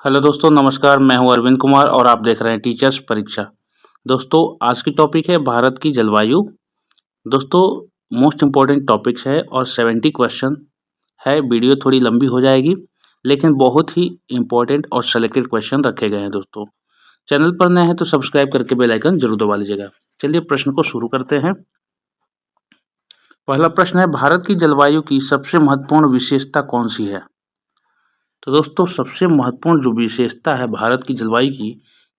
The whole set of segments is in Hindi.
हेलो दोस्तों, नमस्कार। मैं हूं अरविंद कुमार और आप देख रहे हैं टीचर्स परीक्षा। दोस्तों, आज की टॉपिक है भारत की जलवायु। दोस्तों, मोस्ट इम्पोर्टेंट टॉपिक्स है और 70 क्वेश्चन है। वीडियो थोड़ी लंबी हो जाएगी, लेकिन बहुत ही इम्पोर्टेंट और सेलेक्टेड क्वेश्चन रखे गए हैं। दोस्तों, चैनल पर नए हैं तो सब्सक्राइब करके बेल आइकन जरूर दबा लीजिएगा। चलिए प्रश्न को शुरू करते हैं। पहला प्रश्न है, भारत की जलवायु की सबसे महत्वपूर्ण विशेषता कौन सी है? तो दोस्तों, सबसे महत्वपूर्ण जो विशेषता है भारत की जलवायु की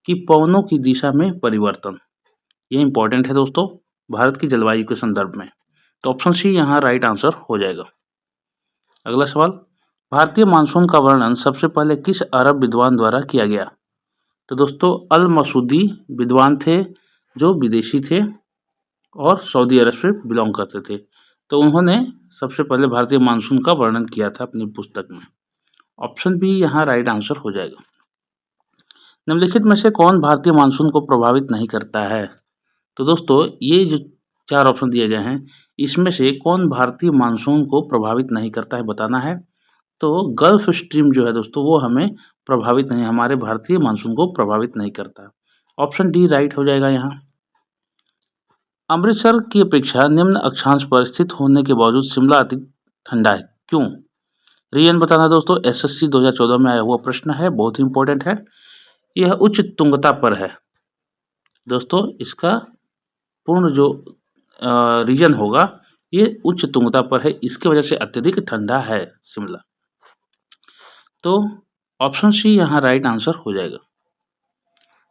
कि पवनों की दिशा में परिवर्तन। ये इंपॉर्टेंट है दोस्तों, भारत की जलवायु के संदर्भ में। तो ऑप्शन सी यहाँ राइट आंसर हो जाएगा। अगला सवाल, भारतीय मानसून का वर्णन सबसे पहले किस अरब विद्वान द्वारा किया गया? तो दोस्तों, अल मसूदी विद्वान थे जो विदेशी थे और सऊदी अरब से बिलोंग करते थे। तो उन्होंने सबसे पहले भारतीय मानसून का वर्णन किया था अपनी पुस्तक में। ऑप्शन बी यहाँ राइट आंसर हो जाएगा। निम्नलिखित में से कौन भारतीय मानसून को प्रभावित नहीं करता है? तो दोस्तों, ये जो चार ऑप्शन दिए गए हैं, इसमें से कौन भारतीय मानसून को प्रभावित नहीं करता है बताना है। तो गल्फ स्ट्रीम जो है दोस्तों, वो हमें प्रभावित नहीं, हमारे भारतीय मानसून को प्रभावित नहीं करता। ऑप्शन डी राइट हो जाएगा यहाँ। अमृतसर की अपेक्षा निम्न अक्षांश पर स्थित होने के बावजूद शिमला अधिक ठंडा है, क्यों? रीजन बताना है दोस्तों। एसएससी 2014 में आया हुआ प्रश्न है, बहुत ही इंपॉर्टेंट है। यह उच्च तुंगता पर है दोस्तों, इसका पूर्ण जो रीजन होगा ये उच्च तुंगता पर है, इसकी वजह से अत्यधिक ठंडा है शिमला। तो ऑप्शन सी यहाँ राइट आंसर हो जाएगा।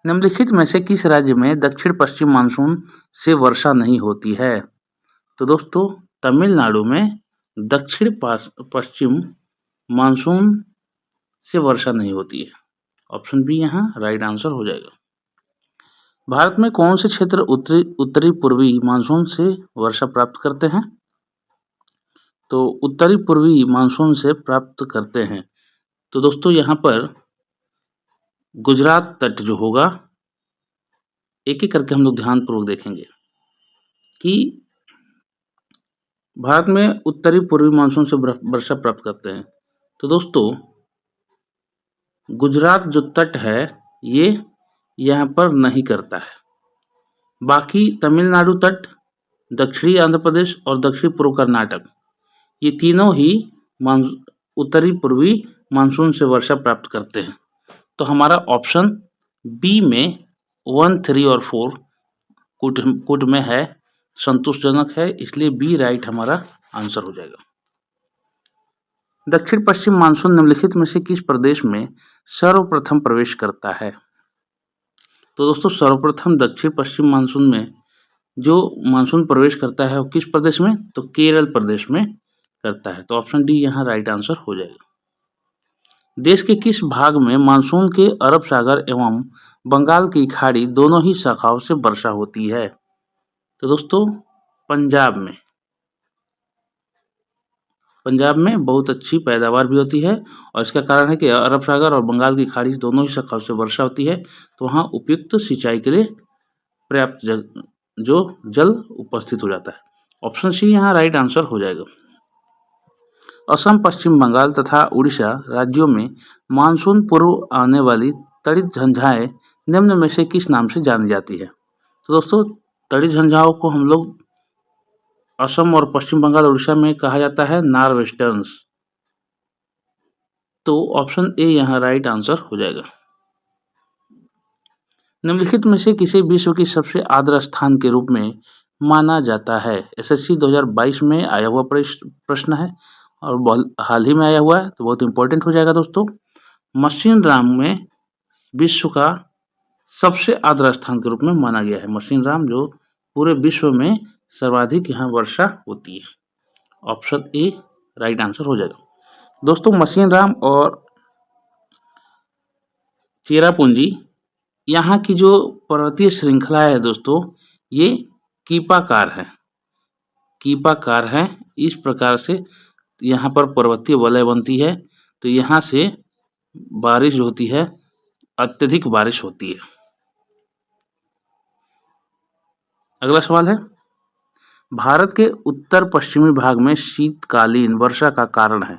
निम्नलिखित में से किस राज्य में दक्षिण पश्चिम मानसून से वर्षा नहीं होती है? तो दोस्तों, तमिलनाडु में दक्षिण पश्चिम मानसून से वर्षा नहीं होती है। ऑप्शन बी यहाँ राइट आंसर हो जाएगा। भारत में कौन से क्षेत्र उत्तरी पूर्वी मानसून से वर्षा प्राप्त करते हैं? तो उत्तरी पूर्वी मानसून से प्राप्त करते हैं। तो दोस्तों, यहाँ पर गुजरात तट जो होगा, एक एक करके हम लोग ध्यानपूर्वक देखेंगे कि भारत में उत्तरी पूर्वी मानसून से वर्षा प्राप्त करते हैं। तो दोस्तों, गुजरात जो तट है ये यहाँ पर नहीं करता है। बाकी तमिलनाडु तट, दक्षिणी आंध्र प्रदेश और दक्षिण पूर्व कर्नाटक, ये तीनों ही उत्तरी पूर्वी मानसून से वर्षा प्राप्त करते हैं। तो हमारा ऑप्शन बी में 1, 3 और 4 कुट में है, संतोषजनक है, इसलिए बी राइट हमारा आंसर हो जाएगा। दक्षिण पश्चिम मानसून निम्नलिखित में से किस प्रदेश में सर्वप्रथम प्रवेश करता है? तो दोस्तों, सर्वप्रथम दक्षिण पश्चिम मानसून में जो मानसून प्रवेश करता है वो किस प्रदेश में? तो केरल प्रदेश में करता है। तो ऑप्शन डी यहाँ राइट आंसर हो जाएगा। देश के किस भाग में मानसून के अरब सागर एवं बंगाल की खाड़ी दोनों ही शाखाओं से वर्षा होती है? तो दोस्तों, पंजाब में। पंजाब में बहुत अच्छी पैदावार भी होती है और इसका कारण है कि अरब सागर और बंगाल की खाड़ी दोनों ही शाखाओं से वर्षा होती है, तो वहाँ उपयुक्त सिंचाई के लिए पर्याप्त जल उपस्थित हो जाता है। ऑप्शन सी यहाँ राइट आंसर हो जाएगा। असम, पश्चिम बंगाल तथा उड़ीसा राज्यों में मानसून पूर्व आने वाली तड़ित झंझाएं निम्न में से किस नाम से जानी जाती है? तो दोस्तों, तड़ित झंझाओं को हम लोग असम और पश्चिम बंगाल उड़ीसा में कहा जाता है नॉर्वेस्टर्न्स। तो ऑप्शन ए यहाँ राइट आंसर हो जाएगा। निम्नलिखित में से किसे विश्व की सबसे आर्द्र स्थान के रूप में माना जाता है? एसएससी 2022 में आया हुआ प्रश्न है और हाल ही में आया हुआ है, तो बहुत इंपॉर्टेंट हो जाएगा दोस्तों। मशीनराम में विश्व का सबसे आर्द्र स्थान के रूप में माना गया है। मशीनराम जो पूरे विश्व में सर्वाधिक यहाँ वर्षा होती है। ऑप्शन ए राइट आंसर हो जाएगा। दोस्तों, मशीनराम और चेरापूंजी यहाँ की जो पर्वतीय श्रृंखला है दोस्तों, ये कीपाकार है। कीपाकार है, इस प्रकार से यहाँ पर पर्वतीय वलय बनती है, तो यहाँ से बारिश जो होती है अत्यधिक बारिश होती है। अगला सवाल है, भारत के उत्तर पश्चिमी भाग में शीतकालीन वर्षा का कारण है?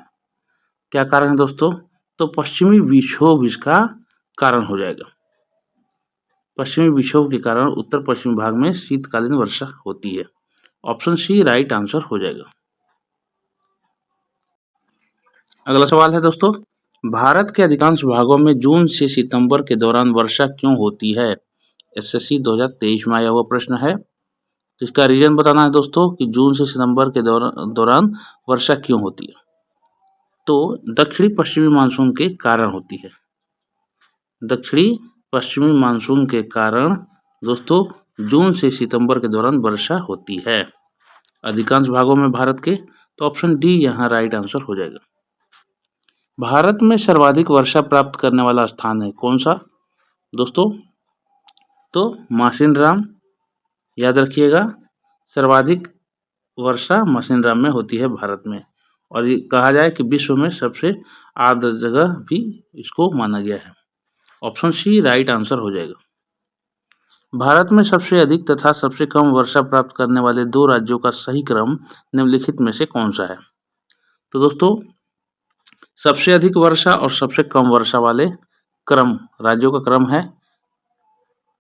क्या कारण है दोस्तों? तो पश्चिमी विक्षोभ इसका कारण हो जाएगा। पश्चिमी विक्षोभ के कारण उत्तर पश्चिमी भाग में शीतकालीन वर्षा होती है। ऑप्शन सी राइट आंसर हो जाएगा। अगला सवाल है दोस्तों, भारत के अधिकांश भागों में जून से सितंबर के दौरान वर्षा क्यों होती है? एसएससी 2023 में आया हुआ प्रश्न है। तो इसका रीजन बताना है दोस्तों कि जून से सितंबर के दौरान वर्षा क्यों होती है। तो दक्षिणी पश्चिमी मानसून के कारण होती है। दक्षिणी पश्चिमी मानसून के कारण दोस्तों जून से सितंबर के दौरान वर्षा होती है अधिकांश भागों में भारत के। तो ऑप्शन डी यहाँ राइट आंसर हो जाएगा। भारत में सर्वाधिक वर्षा प्राप्त करने वाला स्थान है कौन सा दोस्तों? तो मासिनराम, याद रखिएगा, सर्वाधिक वर्षा मासिनराम में होती है भारत में। और ये कहा जाए कि विश्व में सबसे आर्द्र जगह भी इसको माना गया है। ऑप्शन सी राइट आंसर हो जाएगा। भारत में सबसे अधिक तथा सबसे कम वर्षा प्राप्त करने वाले 2 राज्यों का सही क्रम निम्नलिखित में से कौन सा है? तो दोस्तों सबसे अधिक वर्षा और सबसे कम वर्षा वाले राज्यों का क्रम है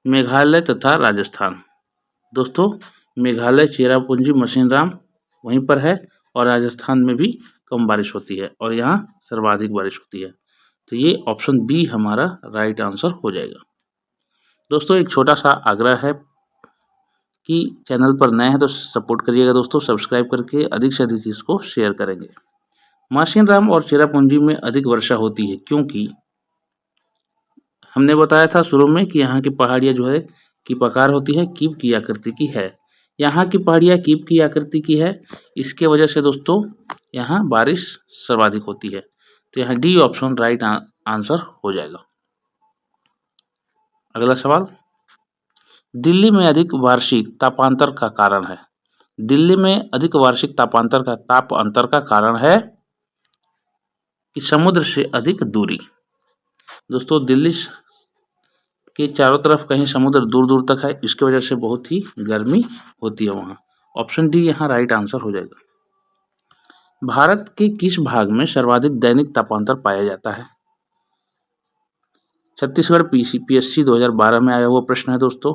मेघालय तथा राजस्थान। दोस्तों मेघालय चेरापूंजी मशीनराम वहीं पर है और राजस्थान में भी कम बारिश होती है और यहाँ सर्वाधिक बारिश होती है। तो ये ऑप्शन बी हमारा राइट आंसर हो जाएगा। दोस्तों एक छोटा सा आग्रह है कि चैनल पर नए हैं तो सपोर्ट करिएगा दोस्तों, सब्सक्राइब करके अधिक से अधिक इसको शेयर करेंगे। मासिनराम और चेरापूंजी में अधिक वर्षा होती है क्योंकि हमने बताया था शुरू में कि यहाँ की पहाड़ियाँ जो है कीपाकार होती है, कीप की आकृति की है। यहाँ की पहाड़ियाँ कीप की आकृति की है, इसके वजह से दोस्तों यहाँ बारिश सर्वाधिक होती है। तो यहाँ डी ऑप्शन राइट आंसर हो जाएगा। अगला सवाल, दिल्ली में अधिक वार्षिक तापांतर का कारण है। दिल्ली में अधिक वार्षिक ताप अंतर का कारण है कि समुद्र से अधिक दूरी। दोस्तों दिल्ली के चारों तरफ कहीं समुद्र दूर दूर तक है, इसकी वजह से बहुत ही गर्मी होती है वहाँ। ऑप्शन डी यहाँ राइट आंसर हो जाएगा। भारत के किस भाग में सर्वाधिक दैनिक तापांतर पाया जाता है? छत्तीसगढ़ पीएससी 2012 में आया हुआ प्रश्न है दोस्तों।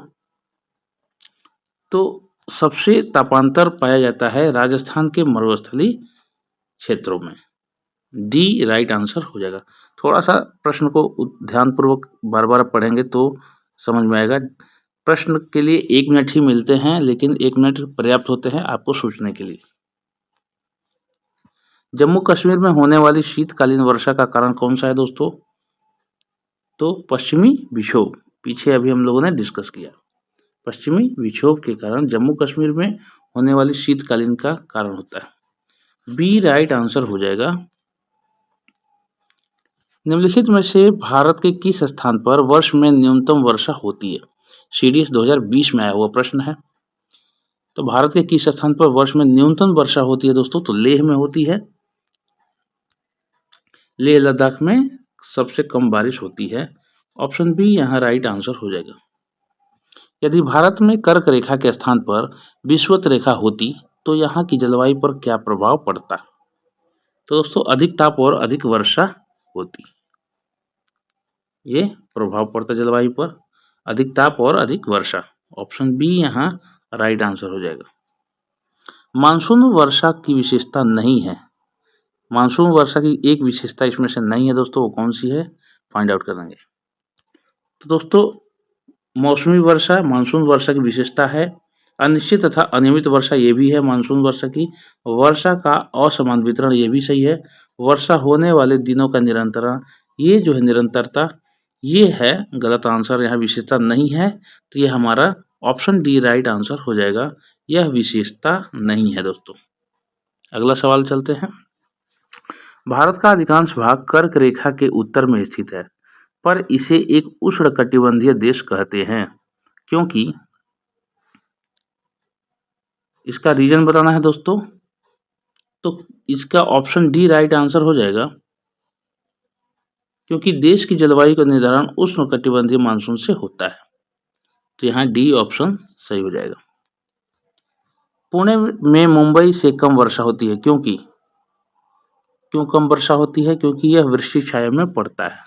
तो सबसे तापांतर पाया जाता है राजस्थान के मरुस्थलीय क्षेत्रों में। डी राइट आंसर हो जाएगा। थोड़ा सा प्रश्न को ध्यानपूर्वक बार बार पढ़ेंगे तो समझ में आएगा। प्रश्न के लिए 1 मिनट ही मिलते हैं, लेकिन 1 मिनट पर्याप्त होते हैं आपको सोचने के लिए। जम्मू कश्मीर में होने वाली शीतकालीन वर्षा का कारण कौन सा है दोस्तों? तो पश्चिमी विक्षोभ, पीछे अभी हम लोगों ने डिस्कस किया। पश्चिमी विक्षोभ के कारण जम्मू कश्मीर में होने वाली शीतकालीन का कारण होता है। बी राइट आंसर हो जाएगा। निम्नलिखित में से भारत के किस स्थान पर वर्ष में न्यूनतम वर्षा होती है? सीडीएस 2020 में आया हुआ प्रश्न है। तो भारत के किस स्थान पर वर्ष में न्यूनतम वर्षा होती है दोस्तों? तो लेह में होती है। लेह लद्दाख में सबसे कम बारिश होती है। ऑप्शन बी यहाँ राइट आंसर हो जाएगा। यदि भारत में कर्क रेखा के स्थान पर विषुवत रेखा होती तो यहाँ की जलवायु पर क्या प्रभाव पड़ता? तो दोस्तों अधिक ताप और अधिक वर्षा होती, ये प्रभाव पड़ता जलवायु पर, अधिक ताप और अधिक वर्षा। ऑप्शन बी यहाँ राइट आंसर हो जाएगा। मानसून वर्षा की विशेषता नहीं है। मानसून वर्षा की एक विशेषता इसमें से नहीं है दोस्तों, वो कौन सी है फाइंड आउट करेंगे। तो दोस्तों मौसमी वर्षा मानसून वर्षा की विशेषता है। अनिश्चित तथा अनियमित वर्षा ये भी है मानसून वर्षा की। वर्षा का असमान वितरण ये भी सही है। वर्षा होने वाले दिनों का निरंतरण, ये जो है निरंतरता, ये है गलत आंसर, यहाँ विशेषता नहीं है। तो ये हमारा ऑप्शन डी राइट आंसर हो जाएगा, यह विशेषता नहीं है दोस्तों। अगला सवाल चलते हैं। भारत का अधिकांश भाग कर्क रेखा के उत्तर में स्थित है, पर इसे एक उष्णकटिबंधीय देश कहते हैं क्योंकि, इसका रीजन बताना है दोस्तों। तो इसका ऑप्शन डी राइट आंसर हो जाएगा, क्योंकि देश की जलवायु का निर्धारण उष्णकटिबंधीय मानसून से होता है। तो यहाँ डी ऑप्शन सही हो जाएगा। पुणे में मुंबई से कम वर्षा होती है क्योंकि, क्यों कम वर्षा होती है? क्योंकि यह वृष्टि छाया में पड़ता है।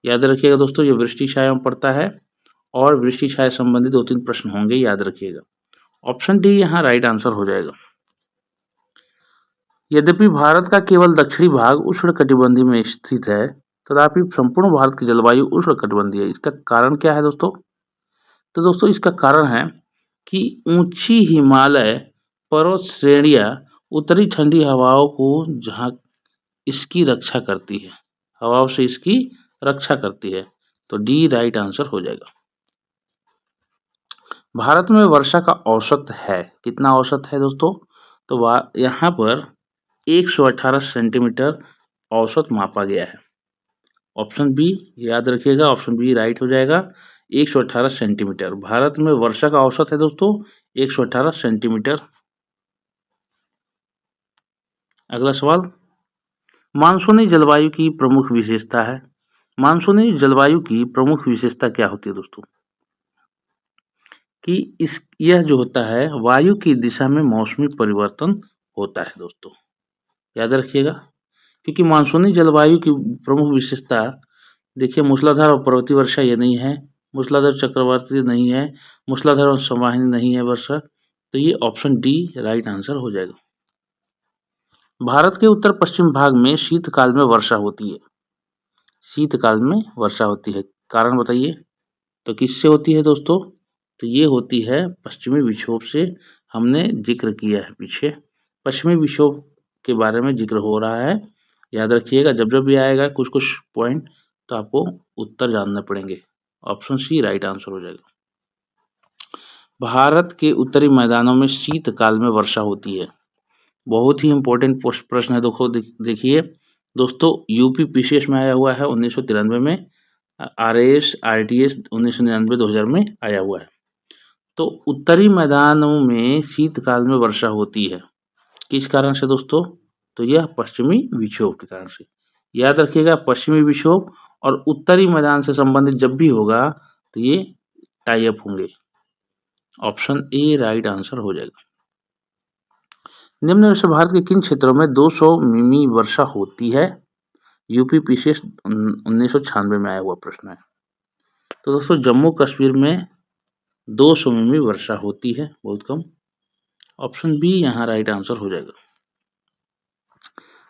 याद रखिएगा दोस्तों, ये वृष्टि छाया में पड़ता है और वृष्टि छाया संबंधित 2-3 प्रश्न होंगे, याद रखिएगा। ऑप्शन डी यहाँ राइट आंसर हो जाएगा। यद्यपि भारत का केवल दक्षिणी भाग उष्णकटिबंधीय में स्थित है, तथापि संपूर्ण भारत की जलवायु उष्णकटिबंधीय है। इसका कारण क्या है दोस्तों? तो दोस्तों इसका कारण है कि ऊंची हिमालय पर्वत श्रेणियां उत्तरी ठंडी हवाओं को जहां इसकी रक्षा करती है, हवाओं से इसकी रक्षा करती है। तो डी राइट आंसर हो जाएगा। भारत में वर्षा का औसत है, कितना औसत है दोस्तों? तो यहाँ पर 118 सेंटीमीटर औसत मापा गया है। ऑप्शन बी याद रखिएगा, ऑप्शन बी राइट हो जाएगा। 118 सेंटीमीटर भारत में वर्षा का औसत है दोस्तों, 118 सेंटीमीटर। अगला सवाल, मानसूनी जलवायु की प्रमुख विशेषता है। मानसूनी जलवायु की प्रमुख विशेषता क्या होती है दोस्तों? कि यह जो होता है वायु की दिशा में मौसमी परिवर्तन होता है दोस्तों, याद रखिएगा। क्योंकि मानसूनी जलवायु की प्रमुख विशेषता देखिए, मूसलाधार और पर्वतीय वर्षा ये नहीं है, मूसलाधार चक्रवाती नहीं है, मूसलाधार और संवाहिनी नहीं है वर्षा। तो ये ऑप्शन डी राइट आंसर हो जाएगा। भारत के उत्तर पश्चिम भाग में शीतकाल में वर्षा होती है। शीतकाल में वर्षा होती है, कारण बताइए। तो किससे होती है दोस्तों? तो ये होती है पश्चिमी विक्षोभ से। हमने जिक्र किया है पीछे, पश्चिमी विक्षोभ के बारे में जिक्र हो रहा है, याद रखिएगा। जब जब भी आएगा कुछ कुछ पॉइंट तो आपको उत्तर जानने पड़ेंगे। ऑप्शन सी राइट आंसर हो जाएगा। भारत के उत्तरी मैदानों में शीतकाल में वर्षा होती है। बहुत ही इंपॉर्टेंट प्रश्न है। देखिए दोस्तों, यूपी पीसीएस में आया हुआ है 1993 में, आरएएस आरटीएस 1999 2000 में आया हुआ है। तो उत्तरी मैदानों में शीतकाल में वर्षा होती है, किस कारण से दोस्तों? तो यह पश्चिमी विक्षोभ के कारण से। याद रखिएगा, पश्चिमी विक्षोभ और उत्तरी मैदान से संबंधित जब भी होगा तो ये टाई अप होंगे। ऑप्शन ए राइट आंसर हो जाएगा। निम्न में से भारत के किन क्षेत्रों में 200 मिमी वर्षा होती है? यूपी पीसीएस 1996 में आया हुआ प्रश्न है। तो दोस्तों जम्मू कश्मीर में 200 मिमी वर्षा होती है, बहुत कम। ऑप्शन बी यहाँ राइट आंसर हो जाएगा।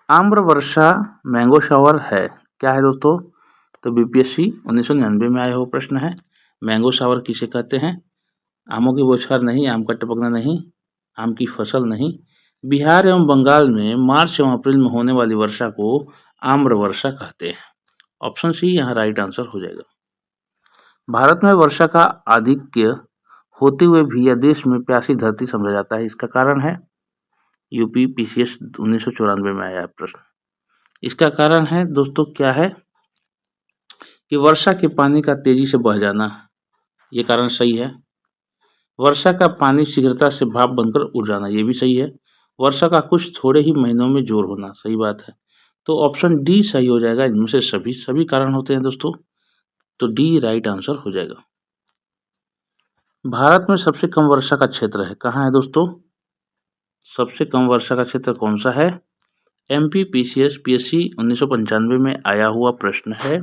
आम्र वर्षा मैंगो शावर है, क्या है दोस्तों? तो बीपीएससी 1999 में आया हुआ प्रश्न है। मैंगो शावर किसे कहते हैं? आमों की बौछार नहीं, आम का टपकना नहीं, आम की फसल नहीं। बिहार एवं बंगाल में मार्च एवं अप्रैल में होने वाली वर्षा को आम्र वर्षा कहते हैं। ऑप्शन सी यहाँ राइट आंसर हो जाएगा। भारत में वर्षा का आधिक्य होते हुए भी यह देश में प्यासी धरती समझा जाता है, इसका कारण है यूपी पीसीएस 1994 में आया प्रश्न। इसका कारण है दोस्तों क्या है कि वर्षा के पानी का तेजी से बह जाना, ये कारण सही है। वर्षा का पानी शीघ्रता से भाप बनकर उड़ जाना, ये भी सही है। वर्षा का कुछ थोड़े ही महीनों में जोर होना, सही बात है। तो ऑप्शन डी सही हो जाएगा। इनमें से सभी कारण होते हैं दोस्तों, तो डी राइट आंसर हो जाएगा। भारत में सबसे कम वर्षा का क्षेत्र है, कहाँ है दोस्तों? सबसे कम वर्षा का क्षेत्र कौन सा है? एमपी पीसीएस पीएससी 1995 में आया हुआ प्रश्न है।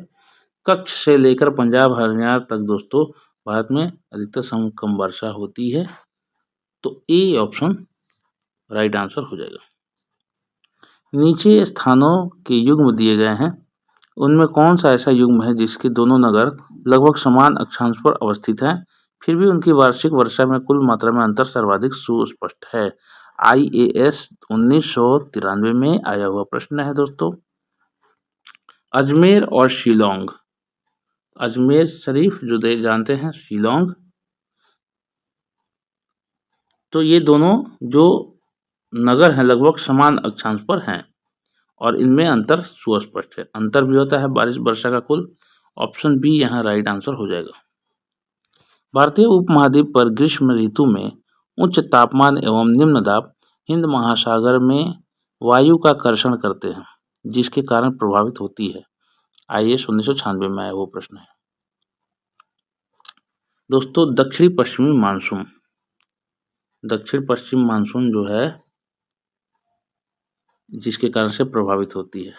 कच्छ से लेकर पंजाब हरियाणा तक दोस्तों भारत में अधिकतर कम वर्षा होती है। तो ए ऑप्शन राइट आंसर हो जाएगा। नीचे स्थानों के युग्म दिए गए हैं, उनमें कौन सा ऐसा युग्म है जिसके दोनों नगर लगभग समान अक्षांश पर अवस्थित हैं, फिर भी उनकी वार्षिक वर्षा में कुल मात्रा में अंतर सर्वाधिक सुस्पष्ट है? आईएएस 1993 में आया हुआ प्रश्न है दोस्तों। अजमेर और शिलोंग। अजमेर शरीफ जो जानते हैं, शिलोंग, तो ये दोनों जो नगर हैं लगभग समान अक्षांश पर हैं और इनमें अंतर सुस्पष्ट है। अंतर भी होता है बारिश वर्षा का कुल। ऑप्शन बी यहाँ राइट आंसर हो जाएगा। भारतीय उपमहाद्वीप पर ग्रीष्म ऋतु में उच्च तापमान एवं निम्न दाब हिंद महासागर में वायु का कर्षण करते हैं, जिसके कारण प्रभावित होती है। आईएएस 1996 में आया वो प्रश्न है दोस्तों। दक्षिणी पश्चिमी मानसून, दक्षिण पश्चिम मानसून जो है जिसके कारण से प्रभावित होती है।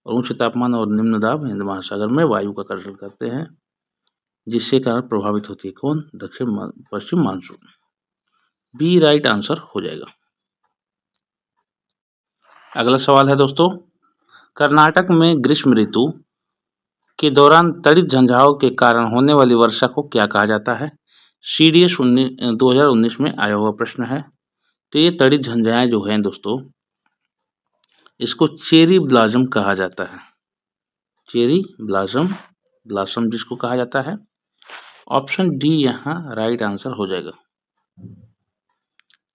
और उच्च तापमान और निम्न दाब हिंद महासागर में वायु का आकर्षण करते हैं, जिसके कारण प्रभावित होती है कौन? दक्षिण पश्चिम मानसून। बी राइट आंसर हो जाएगा। अगला सवाल है दोस्तों, कर्नाटक में ग्रीष्म ऋतु के दौरान तड़ित झंझावात के कारण होने वाली वर्षा को क्या कहा जाता है? CDS 2019 में आया हुआ प्रश्न है। तो ये तड़ित झंझाएं जो हैं दोस्तों, इसको चेरी ब्लॉसम कहा जाता है। चेरी ब्लॉसम जिसको कहा जाता है। ऑप्शन डी यहाँ राइट आंसर हो जाएगा।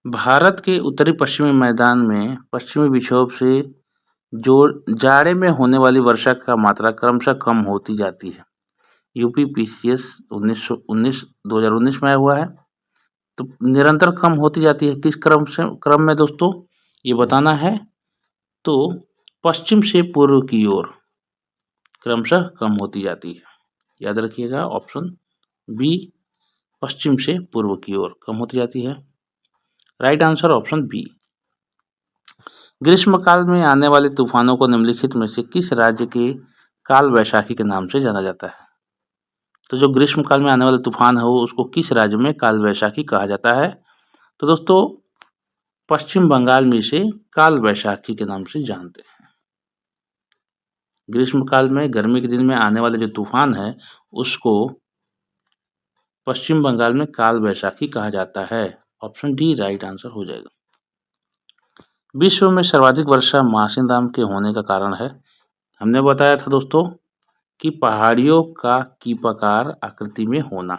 भारत के उत्तरी पश्चिमी मैदान में पश्चिमी विक्षोभ से जो जाड़े में होने वाली वर्षा का मात्रा क्रमशः कम होती जाती है। यूपी PCS 2019 में आया हुआ है। तो निरंतर कम होती जाती है किस क्रम में दोस्तों, ये बताना है। तो पश्चिम से पूर्व की ओर क्रमशः कम होती जाती है। याद रखिएगा ऑप्शन बी, पश्चिम से पूर्व की ओर कम होती जाती है। Right answer option B. ग्रीष्मकाल में आने वाले तूफानों को निम्नलिखित में से किस राज्य के काल वैशाखी के नाम से जाना जाता है? तो जो ग्रीष्मकाल में आने वाले तूफान है वो उसको किस राज्य में काल वैशाखी कहा जाता है? तो दोस्तों पश्चिम बंगाल में इसे काल वैशाखी के नाम से जानते हैं। ग्रीष्मकाल में गर्मी के दिन में आने वाले जो तूफान है उसको पश्चिम बंगाल में काल वैशाखी कहा जाता है। ऑप्शन डी राइट आंसर हो जाएगा। विश्व में सर्वाधिक वर्षा मासिनराम के होने का कारण है। हमने बताया था दोस्तों कि पहाड़ियों का कीपाकार आकृति में होना।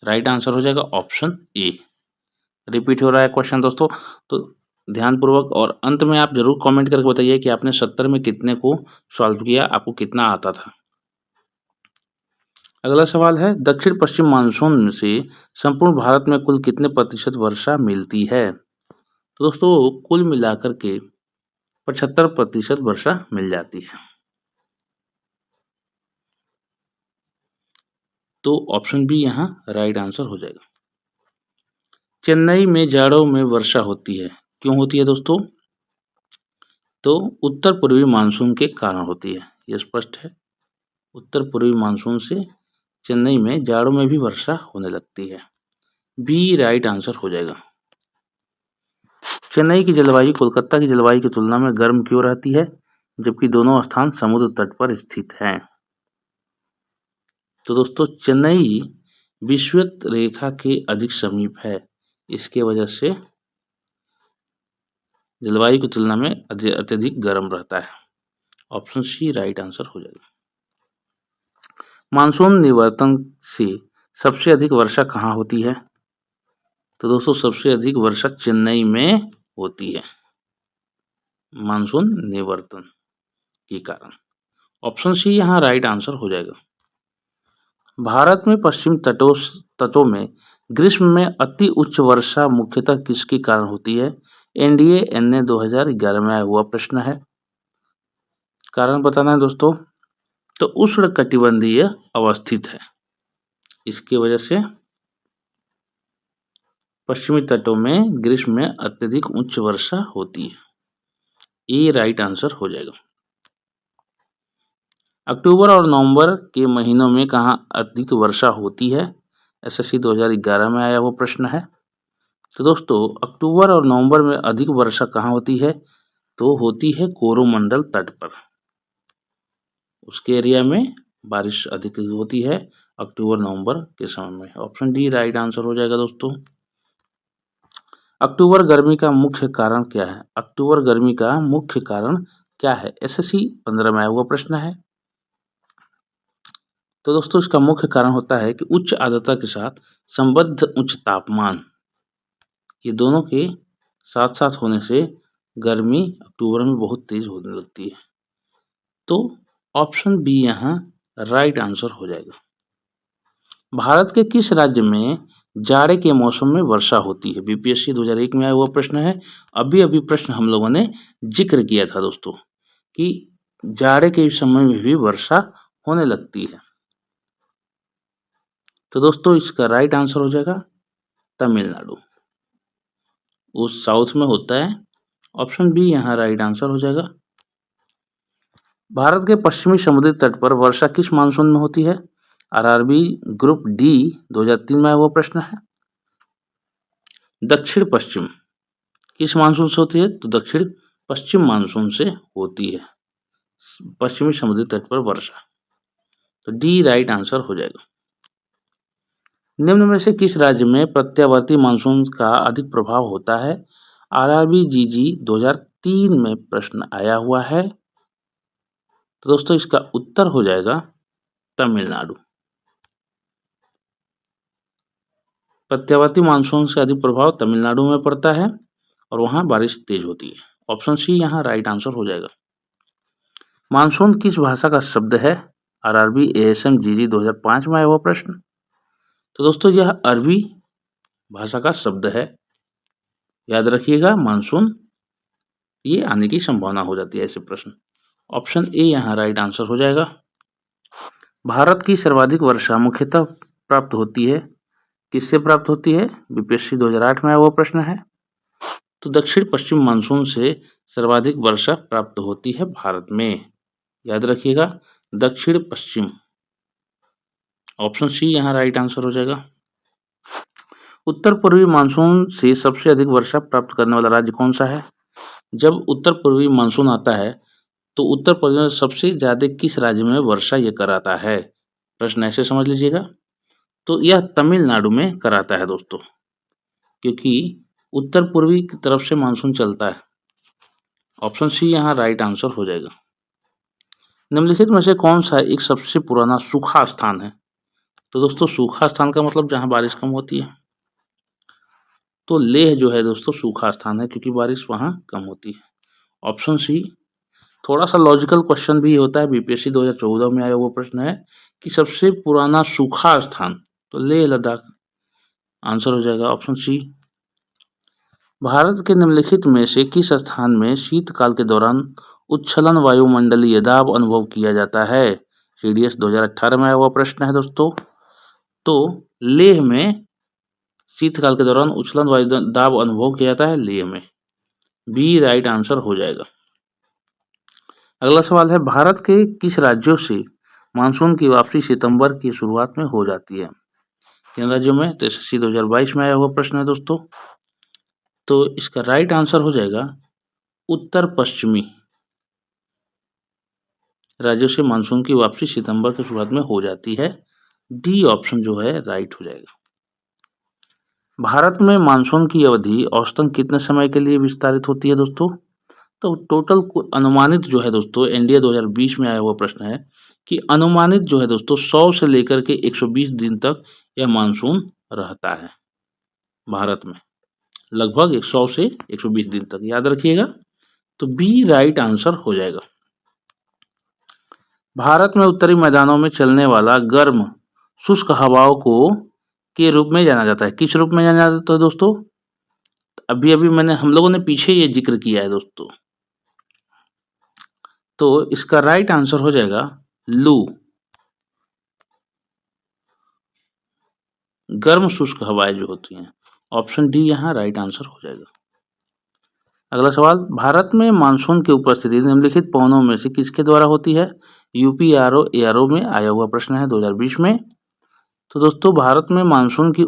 राइट आंसर हो जाएगा ऑप्शन ए। रिपीट हो रहा है क्वेश्चन दोस्तों, तो ध्यानपूर्वक और अंत में आप जरूर कमेंट करके बताइए कि आपने 70 में कितने को सॉल्व किया, आपको कितना आता था। अगला सवाल है, दक्षिण पश्चिम मानसून से संपूर्ण भारत में कुल कितने प्रतिशत वर्षा मिलती है? तो दोस्तों कुल मिलाकर के 75% वर्षा मिल जाती है। तो ऑप्शन बी यहाँ राइट आंसर हो जाएगा। चेन्नई में जाड़ों में वर्षा होती है, क्यों होती है दोस्तों? तो उत्तर पूर्वी मानसून के कारण होती है, यह स्पष्ट है। उत्तर पूर्वी मानसून से चेन्नई में जाड़ों में भी वर्षा होने लगती है। बी राइट आंसर हो जाएगा। चेन्नई की जलवायु कोलकाता की जलवायु की तुलना में गर्म क्यों रहती है, जबकि दोनों स्थान समुद्र तट पर स्थित हैं? तो दोस्तों चेन्नई विषुवत रेखा के अधिक समीप है, इसके वजह से जलवायु की तुलना में अत्यधिक गर्म रहता है। ऑप्शन सी राइट आंसर हो जाएगा। मानसून निवर्तन से सबसे अधिक वर्षा कहाँ होती है? तो दोस्तों सबसे अधिक वर्षा चेन्नई में होती है, मानसून निवर्तन के कारण। ऑप्शन सी यहाँ राइट आंसर हो जाएगा। भारत में पश्चिम तटों में ग्रीष्म में अति उच्च वर्षा मुख्यतः किसके कारण होती है? NDA NA 2011 में आया हुआ प्रश्न है। कारण बताना है दोस्तों। तो उष्ण कटिबंधीय अवस्थित है, इसकी वजह से पश्चिमी तटों में ग्रीष्म में अत्यधिक उच्च वर्षा होती है। ए राइट आंसर हो जाएगा। अक्टूबर और नवंबर के महीनों में कहाँ अधिक वर्षा होती है? SSC 2011 में आया हुआ प्रश्न है। तो दोस्तों अक्टूबर और नवंबर में अधिक वर्षा कहाँ होती है? तो होती है कोरोमंडल तट पर, उसके एरिया में बारिश अधिक होती है अक्टूबर नवंबर के समय में। ऑप्शन डी राइट आंसर हो जाएगा दोस्तों। अक्टूबर गर्मी का मुख्य कारण क्या है? अक्टूबर गर्मी का मुख्य कारण क्या है? SSC 15 में आया हुआ प्रश्न है। तो दोस्तों इसका मुख्य कारण होता है कि उच्च आर्द्रता के साथ संबद्ध उच्च तापमान, ये दोनों के साथ साथ होने से गर्मी अक्टूबर में बहुत तेज होने लगती है। तो ऑप्शन बी यहाँ राइट आंसर हो जाएगा। भारत के किस राज्य में जाड़े के मौसम में वर्षा होती है? BPSC 2001 में आया हुआ प्रश्न है। अभी प्रश्न हम लोगों ने जिक्र किया था दोस्तों कि जाड़े के समय में भी वर्षा होने लगती है। तो दोस्तों इसका राइट आंसर हो जाएगा तमिलनाडु। वो साउथ में होता है ऑप्शन बी यहाँ राइट आंसर हो जाएगा। भारत के पश्चिमी समुद्री तट पर वर्षा किस मानसून में होती है? आरआरबी ग्रुप डी 2003 में वो प्रश्न है। दक्षिण पश्चिम किस मानसून से होती है? तो दक्षिण पश्चिम मानसून से होती है पश्चिमी समुद्री तट पर वर्षा। तो डी राइट आंसर हो जाएगा। निम्न में से किस राज्य में प्रत्यावर्ती मानसून का अधिक प्रभाव होता है? आरआरबी जीजी 2003 में प्रश्न आया हुआ है। तो दोस्तों इसका उत्तर हो जाएगा तमिलनाडु। प्रत्यावर्ती मानसून से अधिक प्रभाव तमिलनाडु में पड़ता है और वहां बारिश तेज होती है। ऑप्शन सी यहाँ राइट आंसर हो जाएगा। मानसून किस भाषा का शब्द है? आरआरबी एएसएम जीजी 2005 में आया हुआ प्रश्न। तो दोस्तों यह अरबी भाषा का शब्द है। याद रखिएगा मानसून ये आने की संभावना हो जाती है ऐसे प्रश्न। ऑप्शन ए यहाँ राइट आंसर हो जाएगा। भारत की सर्वाधिक वर्षा मुख्यतः प्राप्त होती है किससे प्राप्त होती है? बीपीएससी 2008 में आया वो प्रश्न है। तो दक्षिण पश्चिम मानसून से सर्वाधिक वर्षा प्राप्त होती है भारत में। याद रखिएगा दक्षिण पश्चिम। ऑप्शन सी यहाँ राइट आंसर हो जाएगा। उत्तर पूर्वी मानसून से सबसे अधिक वर्षा प्राप्त करने वाला राज्य कौन सा है? जब उत्तर पूर्वी मानसून आता है तो उत्तर पूर्वी में सबसे ज्यादा किस राज्य में वर्षा ये कराता है? प्रश्न ऐसे समझ लीजिएगा। तो यह तमिलनाडु में कराता है दोस्तों, क्योंकि उत्तर पूर्वी की तरफ से मानसून चलता है। ऑप्शन सी यहाँ राइट आंसर हो जाएगा। निम्नलिखित में से कौन सा एक सबसे पुराना सूखा स्थान है? तो दोस्तों सूखा स्थान का मतलब जहां बारिश कम होती है। तो लेह जो है दोस्तों सूखा स्थान है क्योंकि बारिश वहां कम होती है। Option C. थोड़ा सा लॉजिकल क्वेश्चन भी होता है, बीपीएससी 2014 में आया वो प्रश्न है कि सबसे पुराना सूखा स्थान, तो लेह लद्दाख आंसर हो जाएगा ऑप्शन सी। भारत के निम्नलिखित में से किस स्थान में शीतकाल के दौरान उच्छलन वायुमंडलीय दाब अनुभव किया जाता है? सीडीएस 2018 में आया हुआ प्रश्न है दोस्तों। तो लेह में शीतकाल के दौरान उच्छलन वायु दाब अनुभव किया जाता है लेह में। बी राइट आंसर हो जाएगा। अगला सवाल है भारत के किस राज्यों से मानसून की वापसी सितंबर की शुरुआत में हो जाती है? किन राज्यों में? तो एसएससी 2022 में आया हुआ प्रश्न है दोस्तों। तो इसका राइट आंसर हो जाएगा उत्तर पश्चिमी राज्यों से मानसून की वापसी सितंबर की शुरुआत में हो जाती है। डी ऑप्शन जो है राइट हो जाएगा। भारत में मानसून की अवधि औसतन कितने समय के लिए विस्तारित होती है दोस्तों? तो टोटल अनुमानित जो है दोस्तों एनडीए 2020 में आया हुआ प्रश्न है कि अनुमानित जो है दोस्तों 100 से लेकर के 120 दिन तक यह मानसून रहता है भारत में, लगभग 100 से 120 दिन तक। याद रखिएगा। तो बी राइट आंसर हो जाएगा। भारत में उत्तरी मैदानों में चलने वाला गर्म शुष्क हवाओं को के रूप में जाना जाता है। किस रूप में जाना जाता है दोस्तों? अभी अभी हम लोगों ने पीछे ये जिक्र किया है दोस्तों। तो इसका राइट आंसर हो जाएगा लू, गर्म शुष्क हवाएं जो होती हैं। ऑप्शन डी यहाँ राइट आंसर हो जाएगा। अगला सवाल, भारत में मानसून की उपस्थिति निम्नलिखित पवनों में से किसके द्वारा होती है? यूपी एआरओ में आया हुआ प्रश्न है 2020 में। तो दोस्तों भारत में मानसून की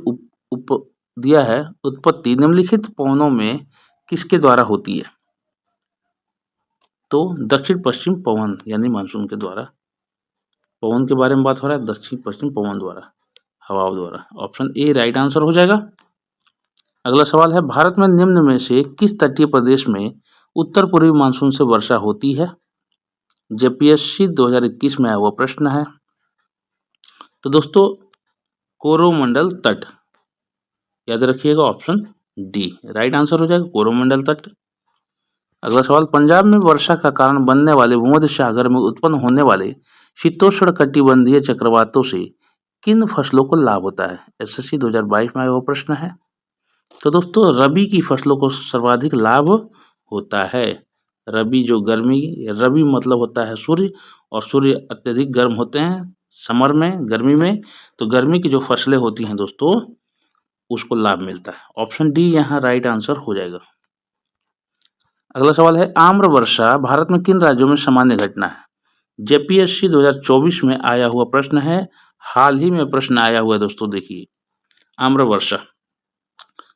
दिया है उत्पत्ति निम्नलिखित पवनों में किसके द्वारा होती है? तो दक्षिण पश्चिम पवन यानी मानसून के द्वारा। पवन के बारे में बात हो रहा है, दक्षिण पश्चिम पवन द्वारा, हवाओं द्वारा। ऑप्शन ए राइट आंसर हो जाएगा। अगला सवाल है, भारत में निम्न में से किस तटीय प्रदेश में उत्तर पूर्वी मानसून से वर्षा होती है? जेपीएससी 2021 में आया हुआ प्रश्न है। तो दोस्तों कोरोमंडल तट, याद रखिएगा ऑप्शन डी राइट आंसर हो जाएगा, कोरोमंडल तट। अगला सवाल, पंजाब में वर्षा का कारण बनने वाले भूमध्य सागर में उत्पन्न होने वाले शीतोष्ण कटिबंधीय चक्रवातों से किन फसलों को लाभ होता है? एसएससी 2022 में आया हुआ प्रश्न है। तो दोस्तों रबी की फसलों को सर्वाधिक लाभ होता है। रबी रबी मतलब होता है सूर्य, और सूर्य अत्यधिक गर्म होते हैं समर में, गर्मी में। तो गर्मी की जो फसलें होती हैं दोस्तों उसको लाभ मिलता है। ऑप्शन डी यहाँ राइट आंसर हो जाएगा। अगला सवाल है, आम्र वर्षा भारत में किन राज्यों में सामान्य घटना है? जेपीएससी 2024 में आया हुआ प्रश्न है, हाल ही में प्रश्न आया हुआ है दोस्तों। देखिए आम्र वर्षा,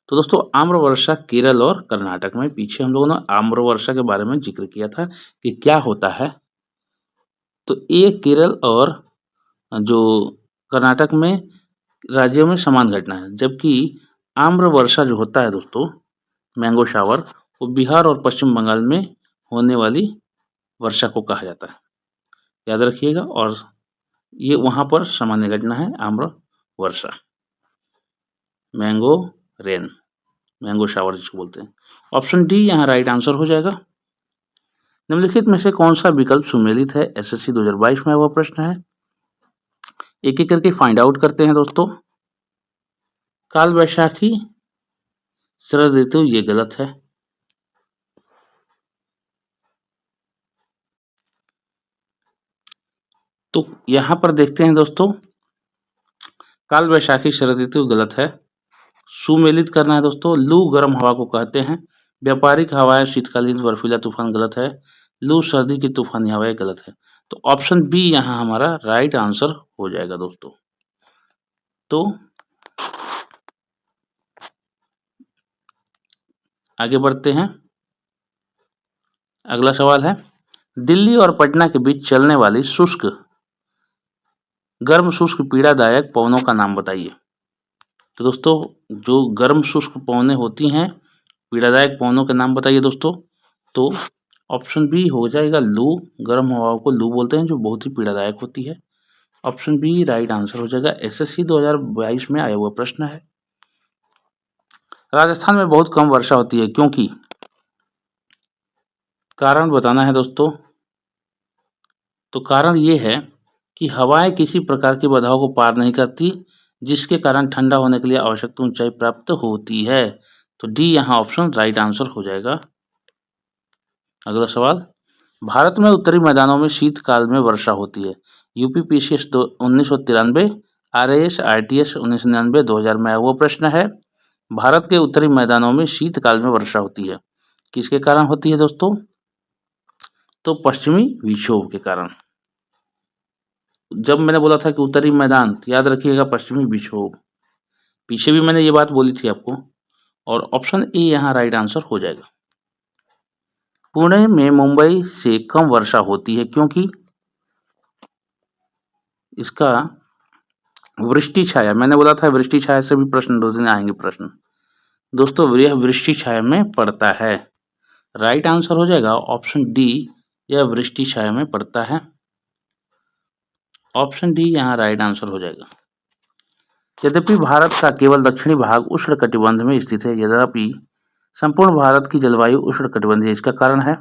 तो दोस्तों आम्र वर्षा केरल और कर्नाटक में, पीछे हम लोगों ने आम्र वर्षा के बारे में जिक्र किया था कि क्या होता है। तो ये केरल और जो कर्नाटक में राज्यों में समान घटना है, जबकि आम्र वर्षा जो होता है दोस्तों, मैंगो शावर, वो बिहार और पश्चिम बंगाल में होने वाली वर्षा को कहा जाता है, याद रखिएगा। और ये वहाँ पर सामान्य घटना है आम्र वर्षा, मैंगो रेन, मैंगो शावर जिसको बोलते हैं। ऑप्शन डी यहाँ राइट आंसर हो जाएगा। निम्नलिखित में से कौन सा विकल्प सुमेलित है? एसएससी 2022 में हुआ प्रश्न है, एक एक करके फाइंड आउट करते हैं दोस्तों। काल वैशाखी, शरद ऋतु, ये गलत है। तो यहाँ पर देखते हैं दोस्तों, काल वैशाखी शरद ऋतु गलत है। सुमेलित करना है दोस्तों, लू गर्म हवा को कहते हैं। व्यापारिक हवाएं शीतकालीन बर्फीला तूफान गलत है। लू सर्दी की तूफानी हवाएं गलत है। तो ऑप्शन बी यहाँ हमारा राइट आंसर हो जाएगा दोस्तों। तो आगे बढ़ते हैं। अगला सवाल है, दिल्ली और पटना के बीच चलने वाली गर्म शुष्क पीड़ादायक पवनों का नाम बताइए। तो दोस्तों जो गर्म शुष्क पवनें होती हैं, पीड़ादायक पवनों के नाम बताइए दोस्तों। तो ऑप्शन बी हो जाएगा लू, गर्म हवाओं को लू बोलते हैं जो बहुत ही पीड़ादायक होती है। ऑप्शन बी राइट आंसर हो जाएगा। एसएससी 2022 में आया हुआ प्रश्न है। राजस्थान में बहुत कम वर्षा होती है क्योंकि, कारण बताना है दोस्तों। तो कारण ये है कि हवाएं किसी प्रकार की बाधाओं को पार नहीं करती, जिसके कारण ठंडा होने के लिए आवश्यक ऊंचाई प्राप्त होती है। तो डी यहाँ ऑप्शन राइट आंसर हो जाएगा। अगला सवाल, भारत में उत्तरी मैदानों में शीतकाल में वर्षा होती है। यूपीपीसीएस 1993, आरएएस आरटीएस 1999, 2000 में वो प्रश्न है। भारत के उत्तरी मैदानों में शीतकाल में वर्षा होती है, किसके कारण होती है दोस्तों? तो पश्चिमी विक्षोभ के कारण। जब मैंने बोला था कि उत्तरी मैदान, तो याद रखिएगा पश्चिमी विक्षोभ, पीछे भी मैंने ये बात बोली थी आपको। और ऑप्शन ए यहाँ राइट आंसर हो जाएगा। पुणे में मुंबई से कम वर्षा होती है क्योंकि, इसका वृष्टि छाया, मैंने बोला था वृष्टि छाया से भी प्रश्न 2 दिन आएंगे प्रश्न दोस्तों, यह वृष्टि छाया में पड़ता है। राइट आंसर हो जाएगा ऑप्शन डी, यह वृष्टि छाया में पड़ता है। ऑप्शन डी यहाँ राइट आंसर हो जाएगा। यद्यपि भारत का केवल दक्षिणी भाग उष्णकटिबंध में स्थित है, यद्यपि संपूर्ण भारत की जलवायु उष्णकटिबंधीय है।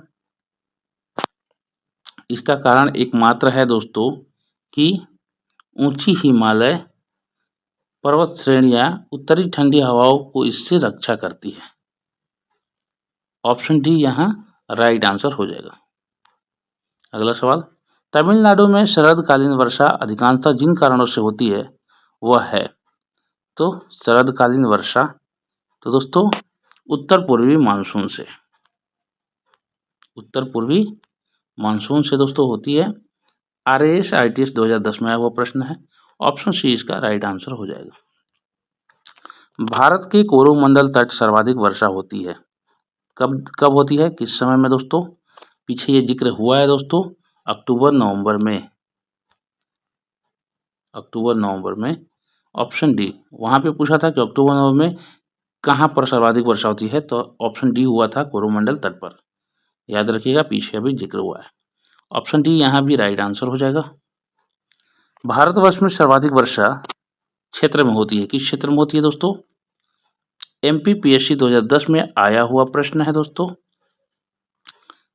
इसका कारण एकमात्र है दोस्तों कि ऊंची हिमालय पर्वत श्रेणियां उत्तरी ठंडी हवाओं को इससे रक्षा करती है। ऑप्शन डी यहाँ राइट आंसर हो जाएगा। अगला सवाल, तमिलनाडु में शरदकालीन वर्षा अधिकांशतः जिन कारणों से होती है वह है। तो शरदकालीन वर्षा, तो दोस्तों उत्तर पूर्वी मानसून से दोस्तों होती है। आरएएस आईटीएस 2010 में आया हुआ प्रश्न है। ऑप्शन सी इसका राइट आंसर हो जाएगा। भारत के कोरोमंडल तट सर्वाधिक वर्षा होती है, कब होती है, किस समय में दोस्तों? पीछे ये जिक्र हुआ है दोस्तों, अक्टूबर नवंबर में। ऑप्शन डी, वहां पे पूछा था कि अक्टूबर नवंबर में कहां पर सर्वाधिक वर्षा होती है, तो ऑप्शन डी हुआ था कोरोमंडल तट पर, याद रखिएगा पीछे अभी जिक्र हुआ है। ऑप्शन डी यहाँ भी राइट आंसर हो जाएगा। भारतवर्ष में सर्वाधिक वर्षा क्षेत्र में होती है, किस क्षेत्र में होती है दोस्तों? एमपीपीएससी 2010 में आया हुआ प्रश्न है दोस्तों।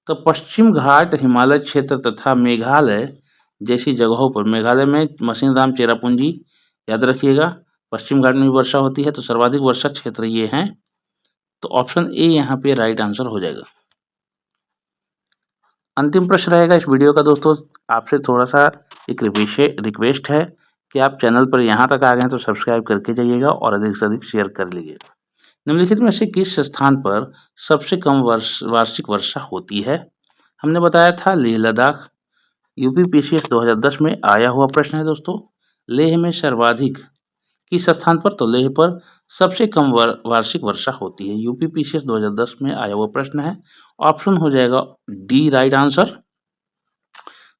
तो पश्चिम घाट हिमालय क्षेत्र तथा मेघालय जैसी जगहों पर, मेघालय में मशीनराम चेरापूंजी, याद रखिएगा पश्चिम घाट में भी वर्षा होती है। तो सर्वाधिक वर्षा क्षेत्र ये हैं। तो ऑप्शन ए यहाँ पे राइट आंसर हो जाएगा। अंतिम प्रश्न रहेगा इस वीडियो का दोस्तों, आपसे थोड़ा सा एक रिक्वेस्ट है कि आप चैनल पर यहाँ तक आ गए हैं तो सब्सक्राइब करके जाइएगा और अधिक से अधिक शेयर कर लीजिएगा। निम्नलिखित में से किस स्थान पर सबसे कम वार्षिक वर्षा होती है? हमने बताया था लेह लद्दाख। यूपीपीसीएस 2010 में आया हुआ प्रश्न है दोस्तों। लेह में सर्वाधिक किस स्थान पर? तो लेह पर सबसे कम वार्षिक वर्षा होती है। यूपीपीसीएस 2010 में आया हुआ प्रश्न है। ऑप्शन हो जाएगा डी राइट आंसर।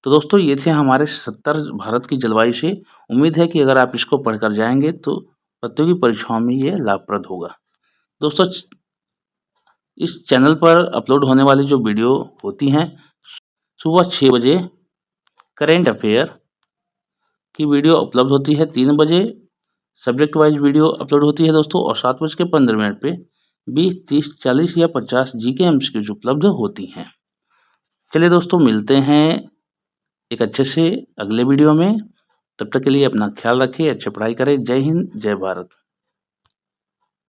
तो दोस्तों ये थे हमारे 70 भारत की जलवायु से। उम्मीद है कि अगर आप इसको पढ़कर जाएंगे तो प्रतियोगी परीक्षाओं में ये लाभप्रद होगा। दोस्तों इस चैनल पर अपलोड होने वाली जो वीडियो होती हैं सुबह 6 बजे करेंट अफेयर की वीडियो उपलब्ध होती है, 3 बजे सब्जेक्ट वाइज वीडियो अपलोड होती है दोस्तों, और 7:15 पे 20, 30, 40 या 50 जीके एमसीक्यूज उपलब्ध होती हैं। चलिए दोस्तों मिलते हैं एक अच्छे से अगले वीडियो में। तब तक के लिए अपना ख्याल रखिए, अच्छी पढ़ाई करें। जय हिंद, जय भारत।